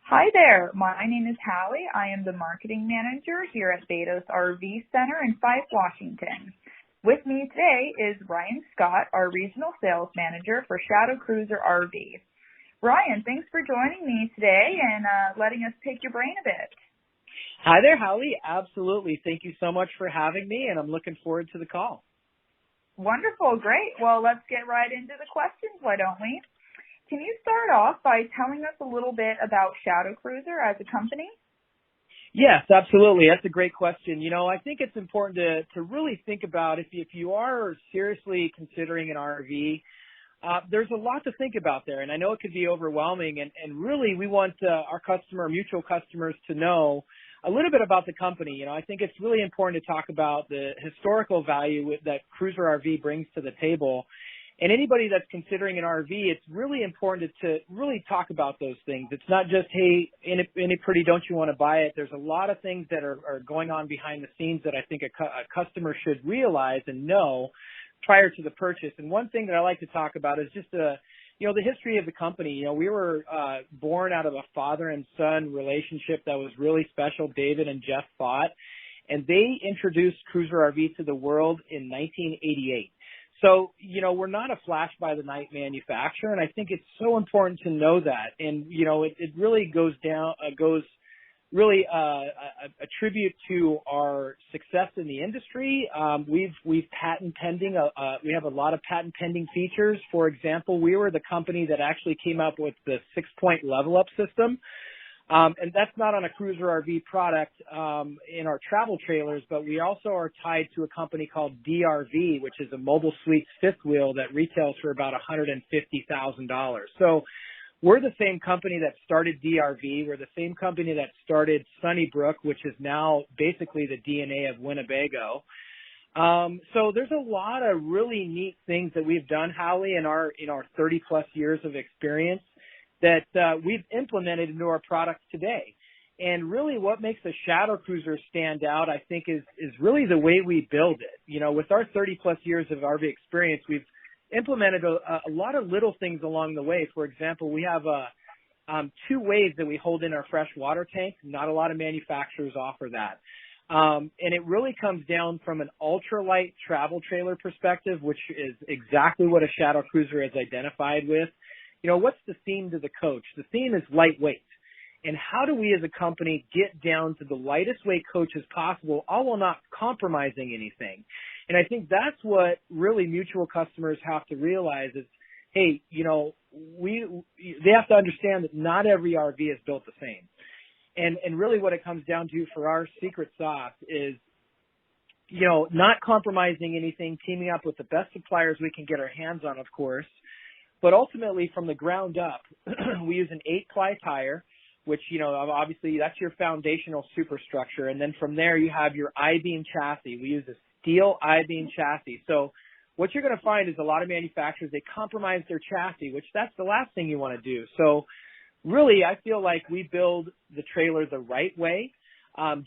Hi there. My name is Hallie. I am the marketing manager here at Baydo's RV Center in Fife, Washington. With me today is Ryan Scott, our regional sales manager for Shadow Cruiser RV. Ryan, thanks for joining me today and letting us pick your brain a bit. Hi there, Hallie. Absolutely. Thank you so much for having me, and I'm looking forward to the call. Wonderful. Great. Well, let's get right into the questions, why don't we? Can you start off by telling us a little bit about Shadow Cruiser as a company? Yes, absolutely. That's a great question. I think it's important to really think about if you are seriously considering an RV, there's a lot to think about there. And I know it could be overwhelming. And really, we want our mutual customers to know a little bit about the company. I think it's really important to talk about the historical value that Cruiser RV brings to the table. And anybody that's considering an RV, it's really important to really talk about those things. It's not just, hey, ain't it pretty, don't you want to buy it? There's a lot of things that are going on behind the scenes that I think a customer should realize and know prior to the purchase. And one thing that I like to talk about is just the history of the company. We were born out of a father and son relationship that was really special. David and Jeff fought, and they introduced Cruiser RV to the world in 1988. So, we're not a flash by the night manufacturer, and I think it's so important to know that. And, it really goes a tribute to our success in the industry. We've patent pending, we have a lot of patent pending features. For example, we were the company that actually came up with the 6-point level up system. And that's not on a Cruiser RV product in our travel trailers, but we also are tied to a company called DRV, which is a mobile suites fifth wheel that retails for about $150,000. So we're the same company that started DRV. We're the same company that started Sunnybrook, which is now basically the DNA of Winnebago. So there's a lot of really neat things that we've done, Hallie, in our 30 plus years of experience that we've implemented into our products today. And really what makes a Shadow Cruiser stand out, I think, is really the way we build it. With our 30 plus years of RV experience, we've implemented a lot of little things along the way. For example, we have 2 ways that we hold in our fresh water tank. Not a lot of manufacturers offer that. And it really comes down from an ultralight travel trailer perspective, which is exactly what a Shadow Cruiser is identified with. What's the theme to the coach? The theme is lightweight. And how do we as a company get down to the lightest weight coach as possible, all while not compromising anything? And I think that's what really mutual customers have to realize is, hey, they have to understand that not every RV is built the same. And really what it comes down to for our secret sauce is, not compromising anything, teaming up with the best suppliers we can get our hands on, of course. But ultimately, from the ground up, we use an 8-ply tire, which, obviously that's your foundational superstructure. And then from there, you have your I-beam chassis. We use a steel I-beam chassis. So what you're going to find is a lot of manufacturers, they compromise their chassis, which that's the last thing you want to do. So really, I feel like we build the trailer the right way,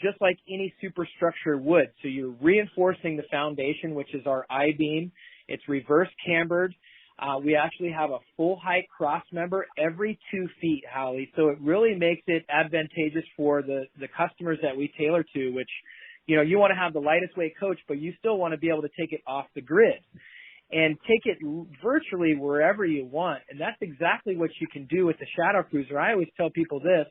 just like any superstructure would. So you're reinforcing the foundation, which is our I-beam. It's reverse cambered. We actually have a full height cross member every 2 feet, Hallie. So it really makes it advantageous for the customers that we tailor to, which, you want to have the lightest weight coach, but you still want to be able to take it off the grid and take it virtually wherever you want. And that's exactly what you can do with the Shadow Cruiser. I always tell people this,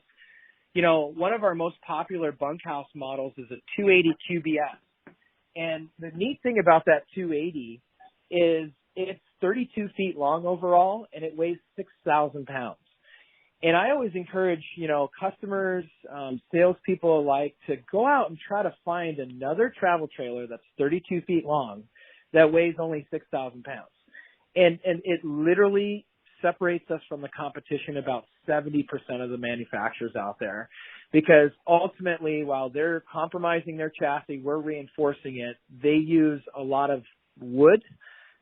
one of our most popular Bunkhouse models is a 280 QBS. And the neat thing about that 280 is it's 32 feet long overall, and it weighs 6,000 pounds. And I always encourage, customers, salespeople alike to go out and try to find another travel trailer that's 32 feet long that weighs only 6,000 pounds. And it literally separates us from the competition about 70% of the manufacturers out there. Because ultimately, while they're compromising their chassis, we're reinforcing it. They use a lot of wood.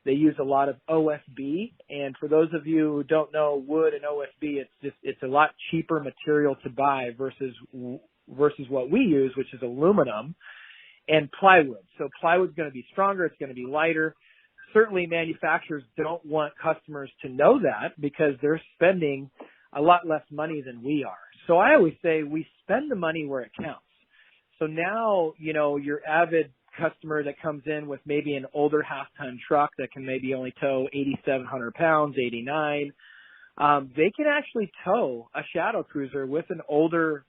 They use a lot of OSB, and for those of you who don't know wood and OSB, it's a lot cheaper material to buy versus what we use, which is aluminum and plywood. So plywood's going to be stronger, it's going to be lighter. Certainly manufacturers don't want customers to know that because they're spending a lot less money than we are. So I always say we spend the money where it counts. So now, your avid customer that comes in with maybe an older half-ton truck that can maybe only tow 8,700 pounds, 89, they can actually tow a shadow cruiser with an older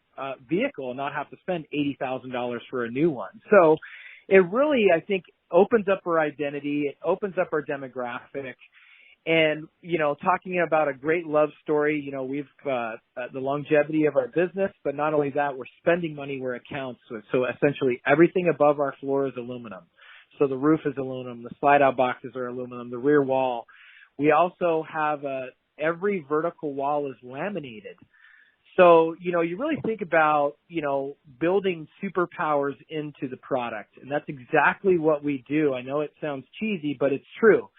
vehicle and not have to spend $80,000 for a new one. So it really, I think, opens up our identity. It opens up our demographic. And, talking about a great love story, we've, the longevity of our business, but not only that, we're spending money where it counts. So essentially everything above our floor is aluminum. So the roof is aluminum, the slide out boxes are aluminum, the rear wall. We also have, every vertical wall is laminated. So, you really think about, building superpowers into the product. And that's exactly what we do. I know it sounds cheesy, but it's true.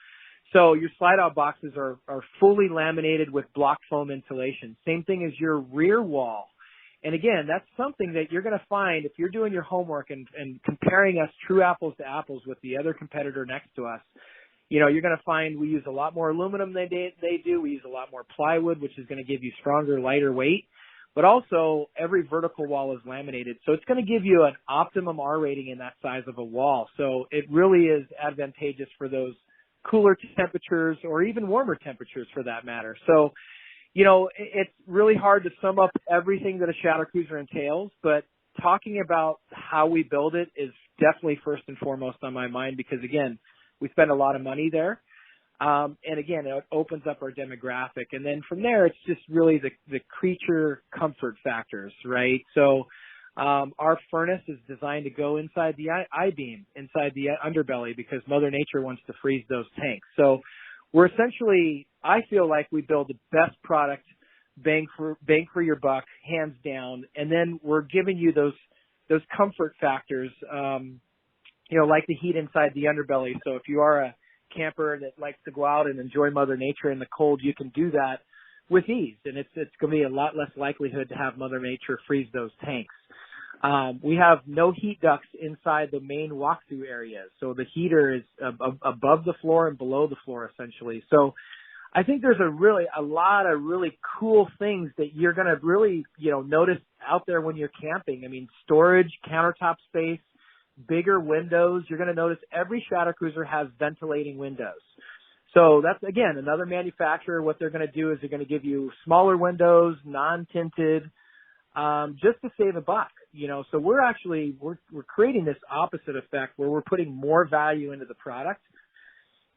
So your slide out boxes are fully laminated with block foam insulation. Same thing as your rear wall. And again, that's something that you're going to find if you're doing your homework and comparing us true apples to apples with the other competitor next to us. You're going to find we use a lot more aluminum than they do. We use a lot more plywood, which is going to give you stronger, lighter weight. But also every vertical wall is laminated. So it's going to give you an optimum R rating in that size of a wall. So it really is advantageous for those cooler temperatures or even warmer temperatures for that matter. So, it's really hard to sum up everything that a shadow cruiser entails, but talking about how we build it is definitely first and foremost on my mind because again, we spend a lot of money there. And again, it opens up our demographic. And then from there, it's just really the creature comfort factors, right? So, our furnace is designed to go inside the I-beam, inside the underbelly, because Mother Nature wants to freeze those tanks. So we're essentially, I feel like we build the best product, bang for your buck, hands down. And then we're giving you those comfort factors, like the heat inside the underbelly. So if you are a camper that likes to go out and enjoy Mother Nature in the cold, you can do that with ease. And it's going to be a lot less likelihood to have Mother Nature freeze those tanks. We have no heat ducts inside the main walkthrough area. So the heater is above the floor and below the floor essentially. So I think there's a lot of really cool things that you're going to really, notice out there when you're camping. I mean, storage, countertop space, bigger windows. You're going to notice every shadow cruiser has ventilating windows. So that's, again, another manufacturer. What they're going to do is they're going to give you smaller windows, non-tinted, just to save a buck, So we're creating this opposite effect where we're putting more value into the product.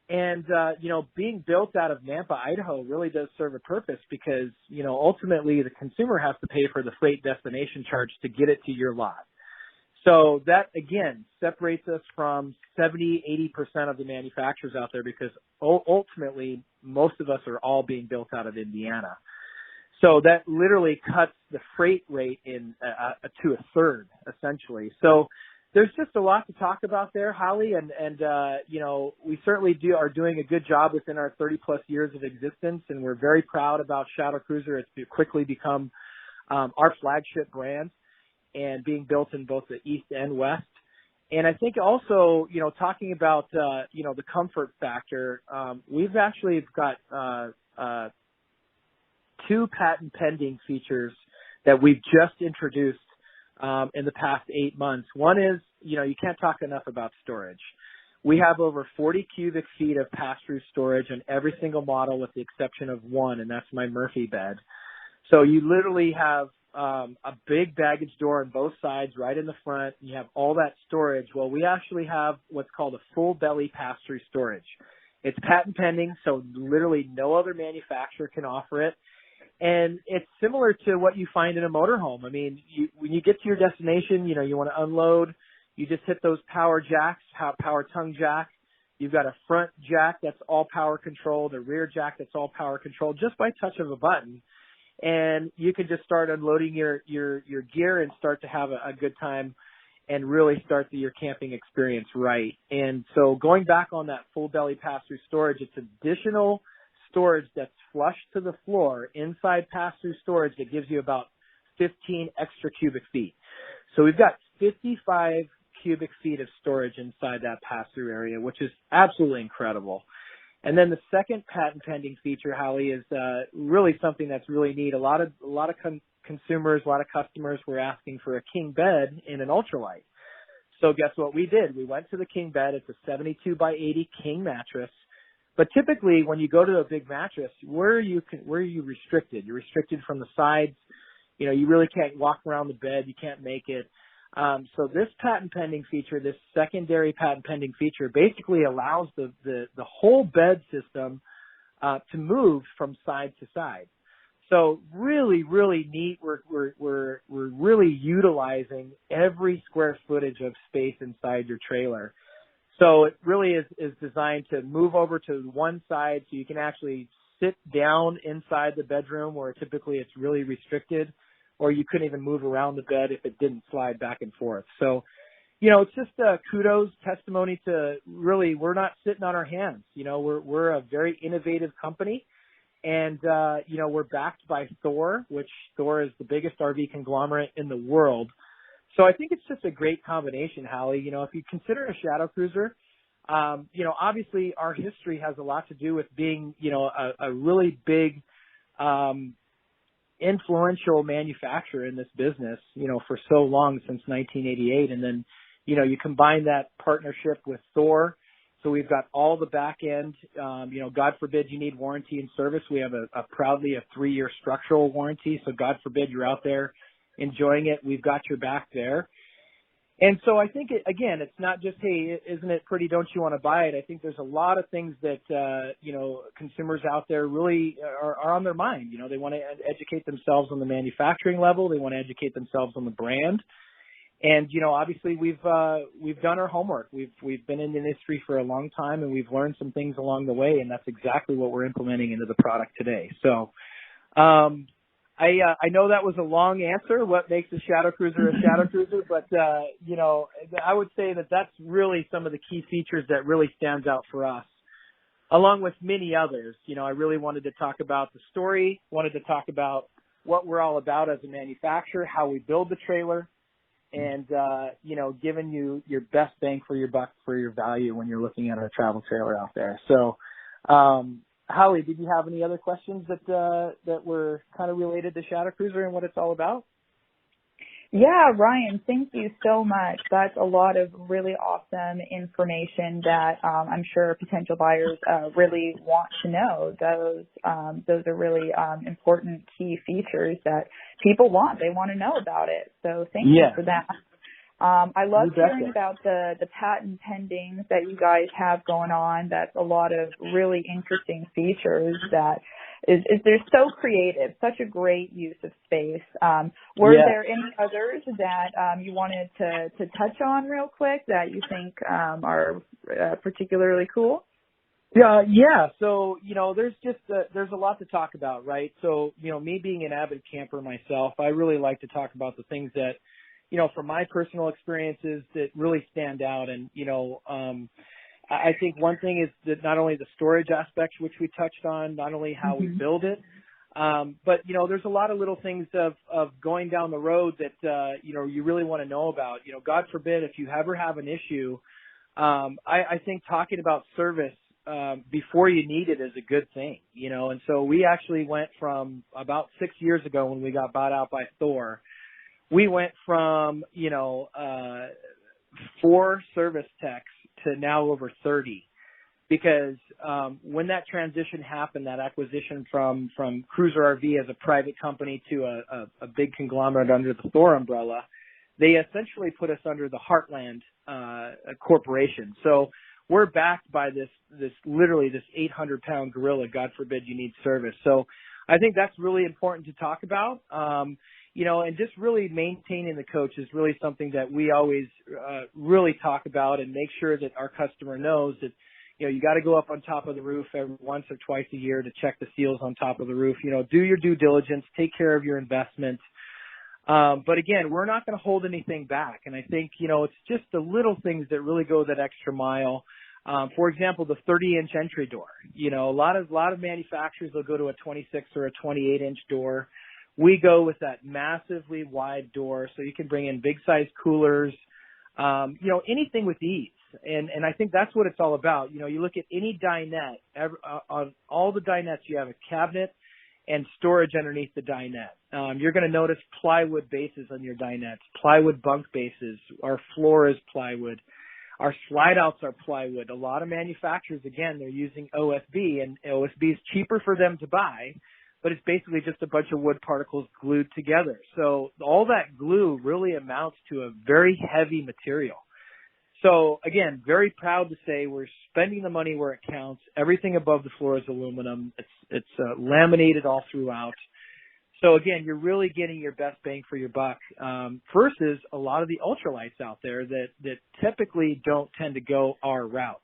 And, being built out of Nampa, Idaho really does serve a purpose because, ultimately the consumer has to pay for the freight destination charge to get it to your lot. So that, again, separates us from 70, 80% of the manufacturers out there because ultimately most of us are all being built out of Indiana. So that literally cuts the freight rate in to a third, essentially. So there's just a lot to talk about there, Hallie, and we certainly are doing a good job within our 30 plus years of existence, and we're very proud about Shadow Cruiser. It's quickly become our flagship brand and being built in both the East and West. And I think also, talking about, the comfort factor, we've actually got 2 patent pending features that we've just introduced in the past 8 months. One is, you can't talk enough about storage. We have over 40 cubic feet of pass-through storage on every single model with the exception of one, and that's my Murphy bed. So you literally have a big baggage door on both sides right in the front, and you have all that storage. Well, we actually have what's called a full belly pass-through storage. It's patent pending, so literally no other manufacturer can offer it. And it's similar to what you find in a motorhome. I mean, when you get to your destination, you want to unload, you just hit those power jacks, power tongue jack. You've got a front jack that's all power controlled, a rear jack that's all power controlled just by touch of a button. And you can just start unloading your gear and start to have a good time and really start your camping experience right. And so going back on that full belly pass-through storage, it's additional storage that's flush to the floor inside pass-through storage that gives you about 15 extra cubic feet. So we've got 55 cubic feet of storage inside that pass-through area, which is absolutely incredible. And then the second patent pending feature, Hallie, is really something that's really neat. A lot of consumers, a lot of customers were asking for a king bed in an ultralight. So guess what we did? We went to the king bed. It's a 72 by 80 king mattress. But typically when you go to a big mattress, where are you restricted? You're restricted from the sides. You know, you really can't walk around the bed. You can't make it. So this patent pending feature, this secondary patent pending feature basically allows the whole bed system to move from side to side. So really, really neat. We're really utilizing every square footage of space inside your trailer. So it really is designed to move over to one side so you can actually sit down inside the bedroom where typically it's really restricted, or you couldn't even move around the bed if it didn't slide back and forth. So, you know, it's just kudos, testimony to really we're not sitting on our hands. You know, we're a very innovative company. And, you know, we're backed by Thor, which Thor is the biggest RV conglomerate in the world. So I think it's just a great combination, Hallie. You know, if you consider a shadow cruiser, you know, obviously our history has a lot to do with being, you know, a really big, influential manufacturer in this business, you know, for so long, since 1988. And then, you know, you combine that partnership with Thor. So we've got all the back end, you know, God forbid you need warranty and service. We have proudly a 3-year structural warranty. So God forbid you're out there enjoying it, we've got your back there. And so I think, again, it's not just, hey, isn't it pretty? Don't you want to buy it? I think there's a lot of things that, you know, consumers out there really are on their mind. You know, they want to educate themselves on the manufacturing level. They want to educate themselves on the brand. And, you know, obviously we've done our homework. We've been in the industry for a long time, and we've learned some things along the way. And that's exactly what we're implementing into the product today. So, I know that was a long answer, what makes a shadow cruiser a shadow cruiser, but, you know, I would say that that's really some of the key features that really stands out for us, along with many others. You know, I really wanted to talk about the story, wanted to talk about what we're all about as a manufacturer, how we build the trailer, and, you know, giving you your best bang for your buck for your value when you're looking at a travel trailer out there. So, Hallie, did you have any other questions that were kind of related to Shadow Cruiser and what it's all about? Yeah, Ryan, thank you so much. That's a lot of really awesome information that I'm sure potential buyers really want to know. Those are really important key features that people want. They want to know about it. So thank you for that. I love hearing about the patent pending that you guys have going on. That's a lot of really interesting features that they're so creative, such a great use of space. Were there any others that you wanted to touch on real quick that you think are particularly cool? Yeah. So, you know, there's a lot to talk about, right? So, you know, me being an avid camper myself, I really like to talk about the things that, you know, from my personal experiences that really stand out. And, you know, I think one thing is that not only the storage aspects, which we touched on, not only how we build it, but, you know, there's a lot of little things of going down the road that, you know, you really want to know about. You know, God forbid if you ever have an issue, I think talking about service before you need it is a good thing, you know. And so we actually went from about 6 years ago when we got bought out by Thor, we went from, you know, 4 service techs to now over 30, because when that transition happened, that acquisition from Cruiser RV as a private company to a big conglomerate under the Thor umbrella, they essentially put us under the Heartland corporation. So we're backed by this literally this 800-pound gorilla. God forbid you need service. So I think that's really important to talk about. You know, and just really maintaining the coach is really something that we always really talk about, and make sure that our customer knows that, you know, you got to go up on top of the roof every once or twice a year to check the seals on top of the roof. You know, do your due diligence, take care of your investment. But again, we're not going to hold anything back. And I think, you know, it's just the little things that really go that extra mile. For example, the 30-inch entry door. You know, a lot of manufacturers will go to a 26 or a 28-inch door. We go with that massively wide door, so you can bring in big size coolers, you know, anything with ease. And I think that's what it's all about. You know, you look at any dinette, on all the dinettes, you have a cabinet and storage underneath the dinette. You're going to notice plywood bases on your dinettes, plywood bunk bases. Our floor is plywood. Our slide outs are plywood. A lot of manufacturers, again, they're using OSB, and OSB is cheaper for them to buy, but it's basically just a bunch of wood particles glued together. So all that glue really amounts to a very heavy material. So again, very proud to say we're spending the money where it counts. Everything above the floor is aluminum. It's laminated all throughout. So again, you're really getting your best bang for your buck versus a lot of the ultralights out there that typically don't tend to go our route.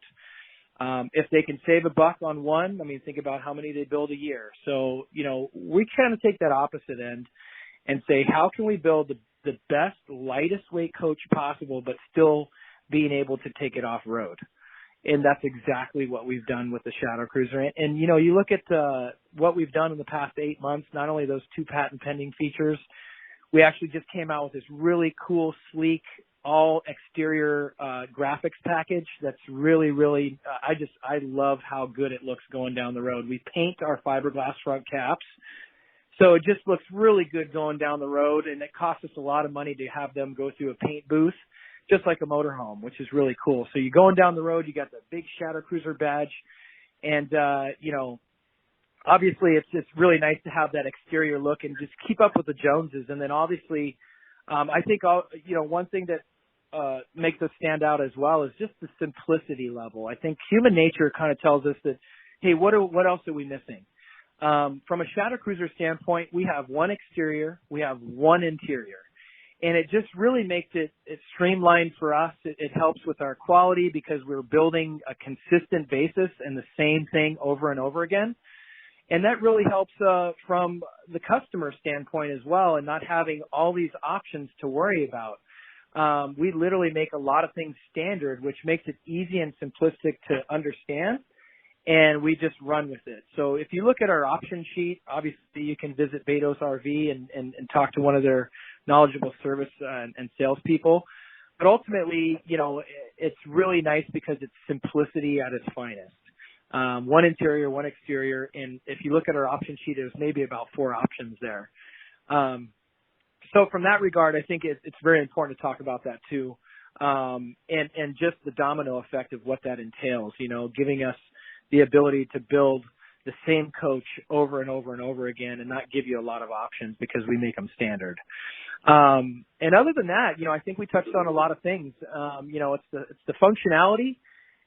If they can save a buck on one, I mean, think about how many they build a year. So, we kind of take that opposite end and say, how can we build the best, lightest weight coach possible, but still being able to take it off road? And that's exactly what we've done with the Shadow Cruiser. And you look at what we've done in the past 8 months, not only those 2 patent pending features, we actually just came out with this really cool, sleek, all exterior graphics package that's really, really, I love how good it looks going down the road. We paint our fiberglass front caps, so it just looks really good going down the road, and it costs us a lot of money to have them go through a paint booth, just like a motorhome, which is really cool. So you're going down the road, you got the big Shadow Cruiser badge, and, obviously it's really nice to have that exterior look and just keep up with the Joneses. And then obviously, I think, one thing that makes us stand out as well is just the simplicity level. I think human nature kind of tells us that, hey, what else are we missing? From a Shadow Cruiser standpoint, we have one exterior, we have one interior. And it just really makes it streamlined for us. It helps with our quality because we're building a consistent basis and the same thing over and over again. And that really helps from the customer standpoint as well, and not having all these options to worry about. We literally make a lot of things standard, which makes it easy and simplistic to understand, and we just run with it. So if you look at our option sheet, obviously you can visit Baydo's RV and talk to one of their knowledgeable service and salespeople. But ultimately, it's really nice because it's simplicity at its finest. One interior, one exterior, and if you look at our option sheet, there's maybe about 4 options there. So from that regard, I think it's very important to talk about that too, and just the domino effect of what that entails, giving us the ability to build the same coach over and over and over again and not give you a lot of options because we make them standard. And other than that, I think we touched on a lot of things. It's the functionality.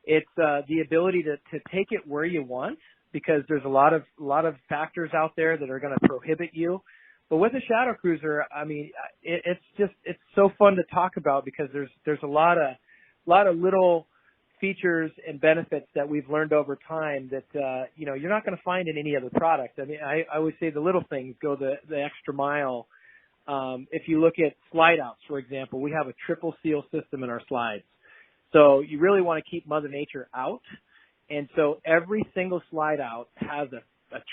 It's the ability to take it where you want, because there's a lot of factors out there that are going to prohibit you. But with the Shadow Cruiser, I mean, it's so fun to talk about because there's a lot of little features and benefits that we've learned over time that you're not going to find in any other product. I mean, I always say the little things go the extra mile. If you look at slide outs, for example, we have a triple seal system in our slides. So you really want to keep Mother Nature out. And so every single slide out has a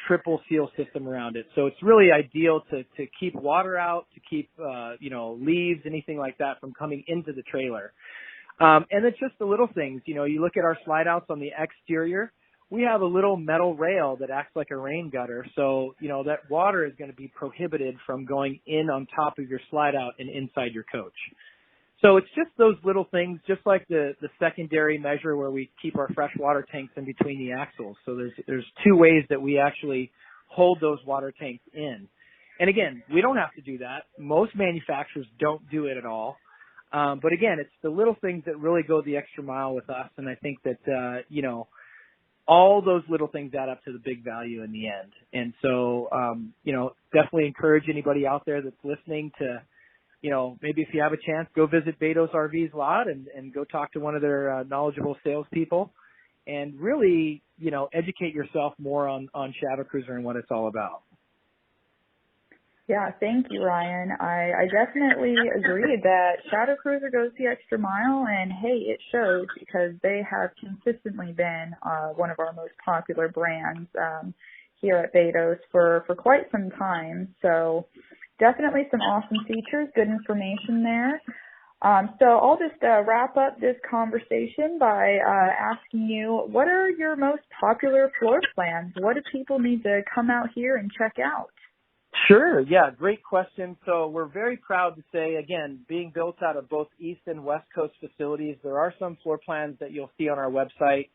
triple seal system around it. So it's really ideal to keep water out, to keep, leaves, anything like that from coming into the trailer. And it's just the little things. You look at our slide outs on the exterior, we have a little metal rail that acts like a rain gutter. So, that water is going to be prohibited from going in on top of your slide out and inside your coach. So it's just those little things, just like the secondary measure where we keep our fresh water tanks in between the axles. So there's 2 ways that we actually hold those water tanks in. And again, we don't have to do that. Most manufacturers don't do it at all. But again, it's the little things that really go the extra mile with us. And I think that, all those little things add up to the big value in the end. And so, definitely encourage anybody out there that's listening to, maybe if you have a chance, go visit Baydo's RV's lot and go talk to one of their knowledgeable salespeople and really, educate yourself more on Shadow Cruiser and what it's all about. Yeah, thank you, Ryan. I definitely agree that Shadow Cruiser goes the extra mile, and hey, it shows because they have consistently been one of our most popular brands here at Baydo's for quite some time. So definitely some awesome features, good information there. So I'll just wrap up this conversation by asking you, what are your most popular floor plans? What do people need to come out here and check out? Sure. Yeah. Great question. So we're very proud to say, again, being built out of both East and West Coast facilities, there are some floor plans that you'll see on our website.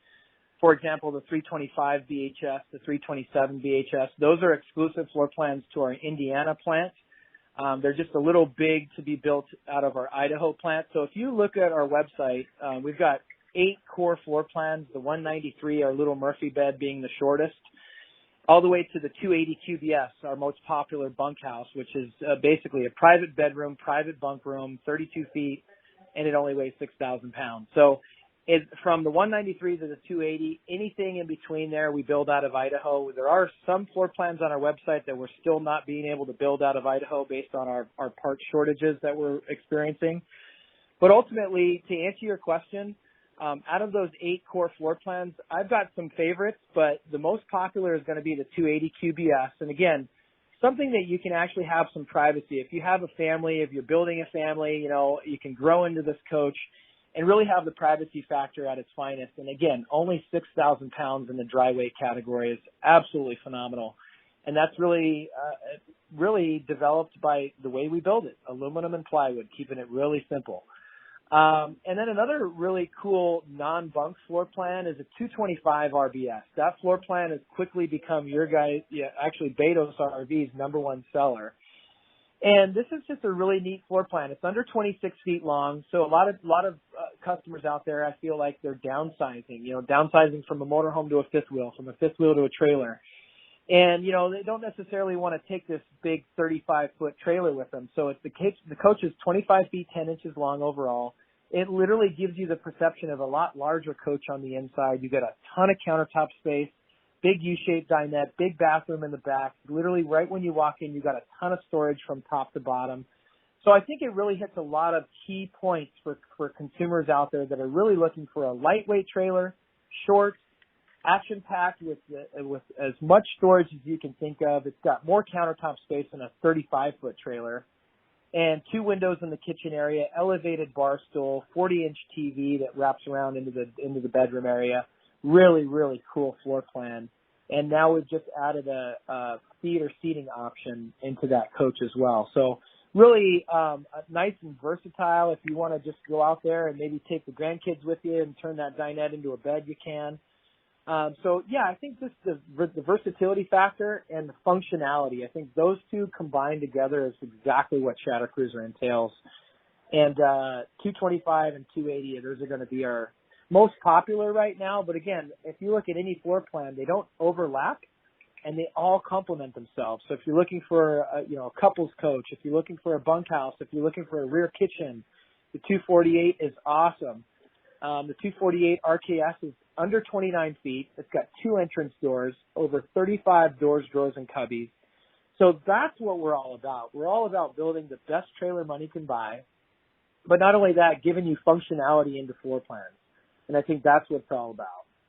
For example, the 325 BHS, the 327 BHS, those are exclusive floor plans to our Indiana plant. They're just a little big to be built out of our Idaho plant. So if you look at our website, we've got 8 core floor plans, the 193, our little Murphy bed being the shortest, all the way to the 280 QBS, our most popular bunkhouse, which is basically a private bedroom, private bunk room, 32 feet, and it only weighs 6,000 pounds. So from the 193 to the 280, anything in between there, we build out of Idaho. There are some floor plans on our website that we're still not being able to build out of Idaho based on our part shortages that we're experiencing. But ultimately, to answer your question, out of those 8 core floor plans, I've got some favorites, but the most popular is going to be the 280 QBS. And again, something that you can actually have some privacy. If you have a family, if you're building a family, you can grow into this coach and really have the privacy factor at its finest. And again, only 6,000 pounds in the dry weight category is absolutely phenomenal. And that's really developed by the way we build it, aluminum and plywood, keeping it really simple. And then another really cool non-bunk floor plan is a 225 RBS. That floor plan has quickly become actually Baydo's RV's #1 seller. And this is just a really neat floor plan. It's under 26 feet long. So a lot of customers out there, I feel like they're downsizing from a motorhome to a fifth wheel, from a fifth wheel to a trailer. And, they don't necessarily want to take this big 35-foot trailer with them. So the coach is 25 feet, 10 inches long overall. It literally gives you the perception of a lot larger coach on the inside. You get a ton of countertop space, big U-shaped dinette, big bathroom in the back. Literally right when you walk in, you got a ton of storage from top to bottom. So I think it really hits a lot of key points for consumers out there that are really looking for a lightweight trailer, short, action-packed with as much storage as you can think of. It's got more countertop space than a 35-foot trailer, and 2 windows in the kitchen area, elevated bar stool, 40-inch TV that wraps around into the bedroom area. Really, really cool floor plan. And now we've just added a theater seating option into that coach as well. So really nice and versatile. If you want to just go out there and maybe take the grandkids with you and turn that dinette into a bed, you can. I think just the versatility factor and the functionality, I think those two combined together is exactly what Shadow Cruiser entails. And 225 and 280, those are going to be our most popular right now. But again, if you look at any floor plan, they don't overlap and they all complement themselves. So if you're looking for a couples coach, if you're looking for a bunkhouse, if you're looking for a rear kitchen, the 248 is awesome. The 248 RKS is under 29 feet. It's got 2 entrance doors, over 35 doors, drawers, and cubbies. So that's what we're all about. We're all about building the best trailer money can buy, but not only that, giving you functionality into floor plans. And I think that's what it's all about.